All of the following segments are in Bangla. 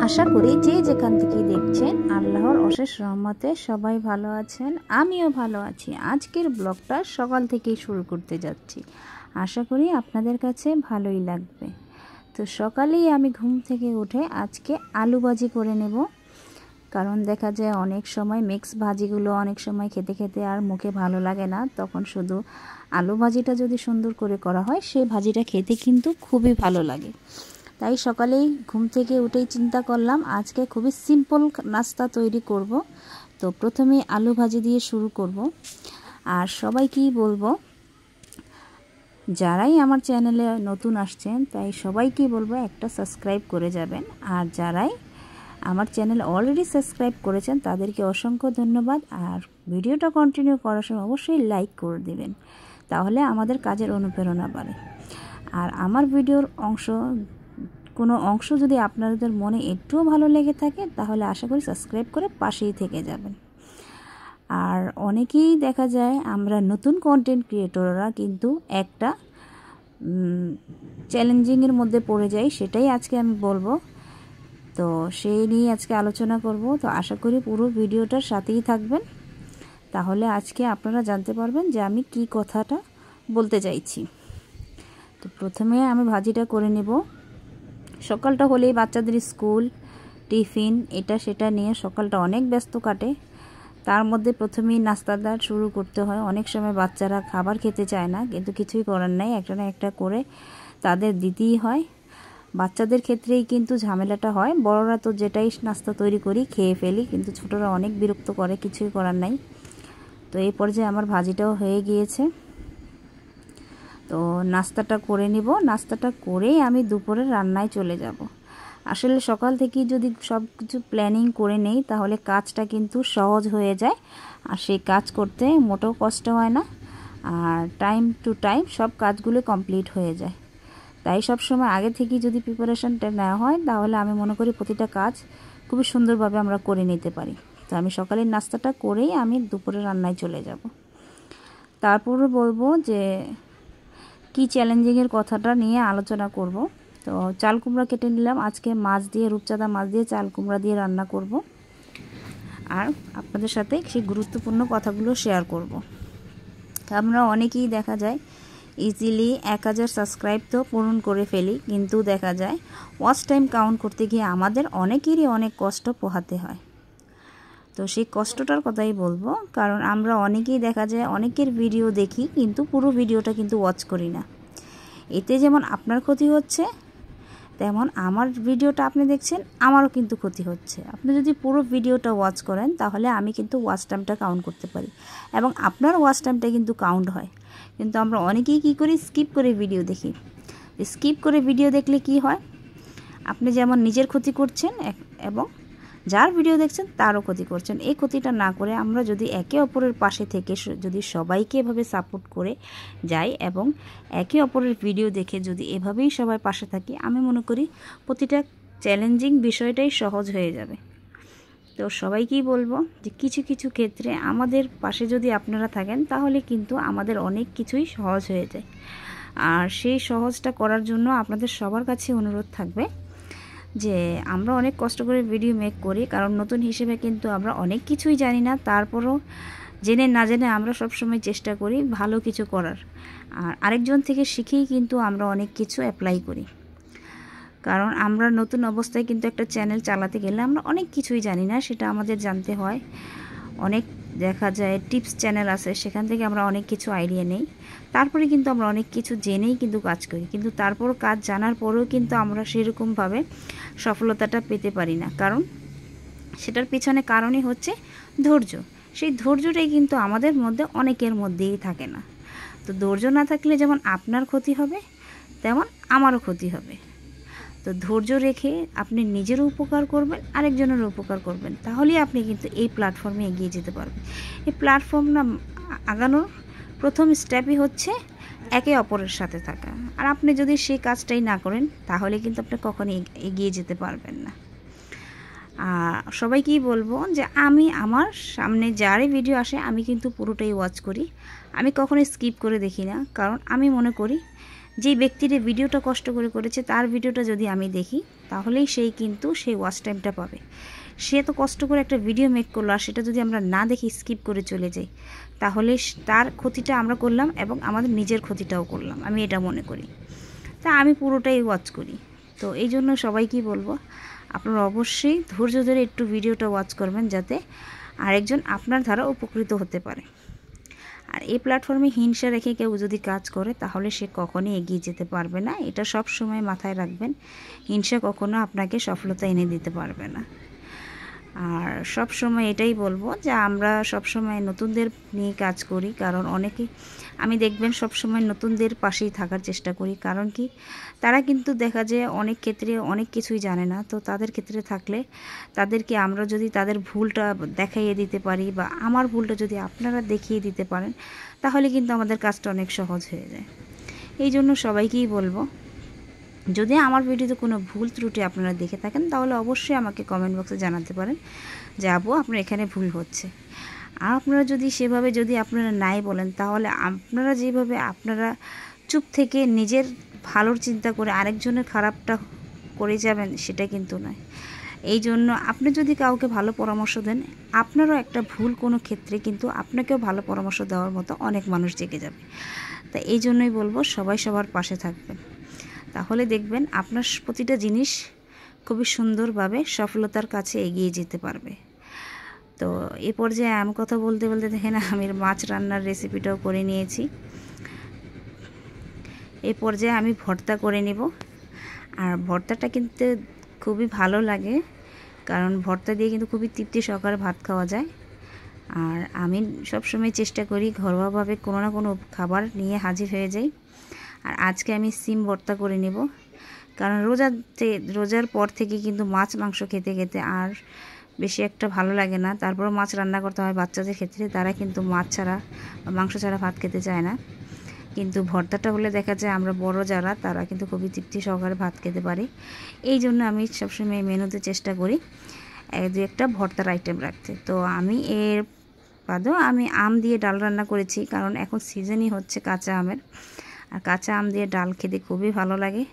আশা করি যে যেখান থেকে দেখছেন আল্লাহর অশেষ রহমতে সবাই ভালো আছেন, আমিও ভালো আছি। আজকের ব্লগটা সকাল থেকেই শুরু করতে যাচ্ছি, আশা করি আপনাদের কাছে ভালোই লাগবে। তো সকালেই আমি ঘুম থেকে উঠে আজকে আলু ভাজি করে নেব, কারণ দেখা যায় অনেক সময় মিক্স ভাজিগুলো অনেক সময় খেতে খেতে আর মুখে ভালো লাগে না, তখন শুধু আলু ভাজিটা যদি সুন্দর করে করা হয় সেই ভাজিটা খেতে কিন্তু খুবই ভালো লাগে। তাই সকালেই ঘুম থেকে উঠেই চিন্তা করলাম আজকে খুবই সিম্পল নাস্তা তৈরি করব। তো প্রথমে আলু ভাজি দিয়ে শুরু করব। আর সবাইকেই বলবো, যারাই আমার চ্যানেলে নতুন আসছেন তাই সবাইকেই বলবো একটা সাবস্ক্রাইব করে যাবেন, আর যারাই আমার চ্যানেল অলরেডি সাবস্ক্রাইব করেছেন তাদেরকে অসংখ্য ধন্যবাদ। আর ভিডিওটা কন্টিনিউ করার সময় অবশ্যই লাইক করে দিবেন, তাহলে আমাদের কাজের অনুপ্রেরণা বাড়ে। আর আমার ভিডিওর কোনো অংশ যদি আপনাদের মনে একটুও ভালো লেগে থাকে তাহলে আশা করি সাবস্ক্রাইব করে পাশেই থেকে যাবেন। আর অনেকেই দেখা যায় আমরা নতুন কন্টেন্ট ক্রিয়েটররা কিন্তু একটা চ্যালেঞ্জিংয়ের মধ্যে পড়ে যাই, সেটাই আজকে আমি বলবো। তো সেই নিয়ে আজকে আলোচনা করব। তো আশা করি পুরো ভিডিওটার সাথেই থাকবেন, তাহলে আজকে আপনারা জানতে পারবেন যে আমি কি কথাটা বলতে চাইছি। তো প্রথমে আমি ভাজিটা করে নেব। সকালটা হলেই বাচ্চাদের স্কুল, টিফিন, এটা সেটা নিয়ে সকালটা অনেক ব্যস্ত কাটে। তার মধ্যে প্রথমেই নাস্তাদার শুরু করতে হয়। অনেক সময় বাচ্চারা খাবার খেতে চায় না, কিন্তু কিছুই করার নাই, একটা না একটা করে তাদের দিতেই হয়। বাচ্চাদের ক্ষেত্রেই কিন্তু ঝামেলাটা হয়, বড়রা তো যেটাই নাস্তা তৈরি করি খেয়ে ফেলি, কিন্তু ছোটরা অনেক বিরক্ত করে, কিছুই করার নাই। তো এই পর্যায়ে আমার ভাজিটাও হয়ে গিয়েছে। তো নাস্তাটা করে নিব। নাস্তাটা করেই আমি দুপুরে রান্নায় চলে যাব। আসলে সকাল থেকেই যদি সব কিছু প্ল্যানিং করে নেই তাহলে কাজটা কিন্তু সহজ হয়ে যায়, আর সেই কাজ করতে মোটেও কষ্ট হয় না, আর টাইম টু টাইম সব কাজগুলো কমপ্লিট হয়ে যায়। তাই সব সময় আগে থেকেই যদি প্রিপারেশনটা নেওয়া হয় তাহলে আমি মনে করি প্রতিটা কাজ খুবই সুন্দরভাবে আমরা করে নিতে পারি। তো আমি সকালের নাস্তাটা করেই আমি দুপুরে রান্নায় চলে যাব। তারপরে বলবো যে কি চ্যালেঞ্জিংয়ের কথাটা নিয়ে আলোচনা করব। তো চাল কুমড়া কেটে নিলাম, আজকে মাছ দিয়ে, রূপচাঁদা মাছ দিয়ে চাল কুমড়া দিয়ে রান্না করব, আর আপনাদের সাথে সেই গুরুত্বপূর্ণ কথাগুলো শেয়ার করব। আমরা অনেকেই দেখা যায় ইজিলি 1000 সাবস্ক্রাইব তো পূরণ করে ফেলি, কিন্তু দেখা যায় ওয়াচ টাইম কাউন্ট করতে গিয়ে আমাদের অনেকেরই অনেক কষ্ট পোহাতে হয়। তো সেই কষ্টটার কথাই বলবো, কারণ আমরা অনেকেই দেখা যায় অনেকের ভিডিও দেখি কিন্তু পুরো ভিডিওটা কিন্তু ওয়াচ করি না। এতে যেমন আপনার ক্ষতি হচ্ছে, তেমন আমার ভিডিওটা আপনি দেখছেন আমারও কিন্তু ক্ষতি হচ্ছে। আপনি যদি পুরো ভিডিওটা ওয়াচ করেন তাহলে আমি কিন্তু ওয়াচ টাইমটা কাউন্ট করতে পারি, এবং আপনার ওয়াচ টাইমটা কিন্তু কাউন্ট হয়। কিন্তু আমরা অনেকেই কী করি, স্কিপ করে ভিডিও দেখি। স্কিপ করে ভিডিও দেখলে কি হয়, আপনি যেমন নিজের ক্ষতি করছেন এবং যার ভিডিও দেখছেন তারও ক্ষতি করছেন। এই ক্ষতিটা না করে আমরা যদি একে অপরের পাশে থেকে যদি সবাইকে এভাবে সাপোর্ট করে যাই এবং একে অপরের ভিডিও দেখে যদি এভাবেই সবাই পাশে থাকি, আমি মনে করি প্রতিটা চ্যালেঞ্জিং বিষয়টাই সহজ হয়ে যাবে। তো সবাইকেই বলবো যে কিছু কিছু ক্ষেত্রে আমাদের পাশে যদি আপনারা থাকেন তাহলে কিন্তু আমাদের অনেক কিছুই সহজ হয়ে যায়। আর সেই সহজটা করার জন্য আপনাদের সবার কাছে অনুরোধ থাকবে যে আমরা অনেক কষ্ট করে ভিডিও মেক করি, কারণ নতুন হিসেবে কিন্তু আমরা অনেক কিছুই জানি না, তারপরও জেনে না জেনে আমরা সবসময় চেষ্টা করি ভালো কিছু করার। আর আরেকজন থেকে শিখেই কিন্তু আমরা অনেক কিছু অ্যাপ্লাই করি, কারণ আমরা নতুন অবস্থায় কিন্তু একটা চ্যানেল চালাতে গেলে আমরা অনেক কিছুই জানি না, সেটা আমাদের জানতে হয়। অনেক দেখা যায় টিপস চ্যানেল আছে, সেখান থেকে আমরা অনেক কিছু আইডিয়া নেই, তারপরে কিন্তু আমরা অনেক কিছু জেনেই কিন্তু কাজ করি, কিন্তু তারপর কাজ জানার পরেও কিন্তু আমরা সেরকমভাবে সফলতাটা পেতে পারি না, কারণ সেটার পিছনে কারণই হচ্ছে ধৈর্য। সেই ধৈর্যটাই কিন্তু আমাদের মধ্যে অনেকের মধ্যেই থাকে না। তো ধৈর্য না থাকলে যেমন আপনার ক্ষতি হবে তেমন আমারও ক্ষতি হবে। তো ধৈর্য রেখে আপনি নিজেরও উপকার করবেন, আরেকজনেরও উপকার করবেন, তাহলেই আপনি কিন্তু এই প্ল্যাটফর্মে এগিয়ে যেতে পারবেন। এই প্ল্যাটফর্মটা আগানোর প্রথম স্টেপই হচ্ছে একে অপরের সাথে থাকা। আর আপনি যদি সেই কাজটাই না করেন তাহলে কিন্তু আপনি কখনোই এগিয়ে যেতে পারবেন না। সবাইকেই বলবো যে আমি আমার সামনে যারই ভিডিও আসে আমি কিন্তু পুরোটাই ওয়াচ করি, আমি কখনোই স্কিপ করে দেখি না, কারণ আমি মনে করি যেই ব্যক্তির ভিডিওটা কষ্ট করে করেছে তার ভিডিওটা যদি আমি দেখি তাহলেই সেই কিন্তু সেই ওয়াচ টাইমটা পাবে। সে তো কষ্ট করে একটা ভিডিও মেক করলো আর সেটা যদি আমরা না দেখি স্কিপ করে চলে যাই তাহলে তার ক্ষতিটা আমরা করলাম এবং আমাদের নিজের ক্ষতিটাও করলাম, আমি এটা মনে করি। তা আমি পুরোটাই ওয়াচ করি। তো এই জন্য সবাইকেই বলবো আপনারা অবশ্যই ধৈর্য ধরে একটু ভিডিওটা ওয়াচ করবেন যাতে আরেকজন আপনার দ্বারা উপকৃত হতে পারে। আর এই প্ল্যাটফর্মে হিংসা রেখে কেউ যদি কাজ করে তাহলে সে কখনোই এগিয়ে যেতে পারবে না, এটা সব সময় মাথায় রাখবেন। হিংসা কখনো আপনাকে সফলতা এনে দিতে পারবে না। আর সব সময় এটাই বলবো যে আমরা সব সময় নতুনদের নিয়ে কাজ করি, কারণ অনেকেই আমি দেখবেন সব সময় নতুনদের পাশেই থাকার চেষ্টা করি। কারণ কি তারা কিন্তু দেখা যায় অনেক ক্ষেত্রে অনেক কিছুই জানে না, তো তাদের ক্ষেত্রে থাকলে তাদেরকে আমরা যদি তাদের ভুলটা দেখাইয়ে দিতে পারি বা আমার ভুলটা যদি আপনারা দেখিয়ে দিতে পারেন তাহলে কিন্তু আমাদের কাজটা অনেক সহজ হয়ে যায়। এই জন্য সবাইকেই বলবো যদি আমার ভিডিওতে কোনো ভুল ত্রুটি আপনারা দেখে থাকেন তাহলে অবশ্যই আমাকে কমেন্ট বক্সে জানাতে পারেন যে আপু আপনার এখানে ভুল হচ্ছে। আর আপনারা যদি সেভাবে যদি আপনারা নাই বলেন তাহলে আপনারা যেভাবে আপনারা চুপ থেকে নিজের ভালোর চিন্তা করে আরেকজনের খারাপটা করে যাবেন সেটা কিন্তু নয়। এই জন্য আপনি যদি কাউকে ভালো পরামর্শ দেন আপনারও একটা ভুল কোনো ক্ষেত্রে কিন্তু আপনাকেও ভালো পরামর্শ দেওয়ার মতো অনেক মানুষ জেগে যাবে। তা এই জন্যই বলবো সবাই সবার পাশে থাকবেন, তাহলে দেখবেন আপনার প্রতিটা জিনিস খুবই সুন্দরভাবে সফলতার কাছে এগিয়ে যেতে পারবে। তো এই পর্যায়ে আমি কথা বলতে বলতে দেখেন আমি মাছ রান্নার রেসিপিটাও করে নিয়েছি। এই পর্যায়ে আমি ভর্তা করে নেব। আর ভর্তাটা কিন্তু খুবই ভালো লাগে, কারণ ভর্তা দিয়ে কিন্তু খুবই তৃপ্তি সহকারে ভাত খাওয়া যায়। আর আমি সবসময় চেষ্টা করি ঘরোয়াভাবে কোনো না কোনো খাবার নিয়ে হাজির হয়ে যাই। আর আজকে আমি সিম ভর্তা করে নেব, কারণ রোজার পর থেকে কিন্তু মাছ মাংস খেতে খেতে আর বেশি একটা ভালো লাগে না। তারপর মাছ রান্না করতে হয় বাচ্চাদের ক্ষেত্রে, তারা কিন্তু মাছ ছাড়া বা মাংস ছাড়া ভাত খেতে চায় না। কিন্তু ভর্তাটা হলে দেখা যায় আমরা বড় যারা তারা কিন্তু খুবই তৃপ্তি সহকারে ভাত খেতে পারি। এই জন্য আমি সবসময় মেনুতে চেষ্টা করি দু একটা ভর্তার আইটেম রাখতে। তো আমি এর বাদেও আমি আম দিয়ে ডাল রান্না করেছি, কারণ এখন সিজনই হচ্ছে কাঁচা আমের, আর কাঁচা আম দিয়ে ডাল খেতে খুবই ভালো লাগে।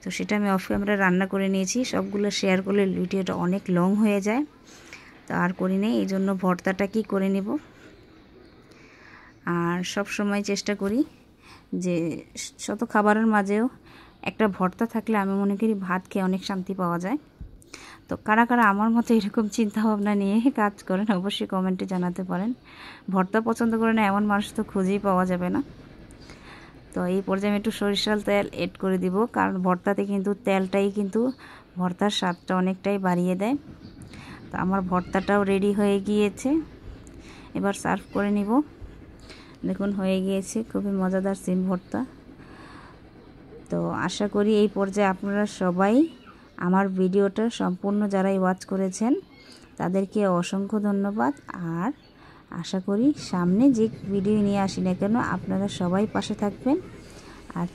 তো সেটা আমি অফ ক্যামেরা রান্না করে নিয়েছি। সবগুলো শেয়ার করলে ভিডিওটা অনেক লং হয়ে যায়, তো আর করি নেই। এই জন্য ভর্তাটা কি করে নেব। আর সব সময় চেষ্টা করি যে শত খাবারের মাঝেও একটা ভর্তা থাকলে আমি মনে করি ভাত খেয়ে অনেক শান্তি পাওয়া যায়। তো কারা কারা আমার মতো এরকম চিন্তাভাবনা নিয়ে কাজ করেন অবশ্যই কমেন্টে জানাতে পারেন। ভর্তা পছন্দ করে না এমন মানুষ তো খুঁজেই পাওয়া যাবে না। তো এই পর্যায়ে আমি একটু সরিষার তেল এড করে দিব, কারণ ভর্তাতে কিন্তু তেলটাই কিন্তু ভর্তার স্বাদটা অনেকটাই বাড়িয়ে দেয়। তো আমার ভর্তাটাও রেডি হয়ে গিয়েছে, এবার সার্ভ করে নিব। দেখুন হয়ে গিয়েছে খুবই মজাদার সিম ভর্তা। তো আশা করি এই পর্যায়ে আপনারা সবাই আমার ভিডিওটা সম্পূর্ণ যারাই ওয়াচ করেছেন তাদেরকে অসংখ্য ধন্যবাদ। আর আশা করি সামনে যে ভিডিও নিয়ে আসি না কেন আপনারা সবাই পাশে থাকবেন। আর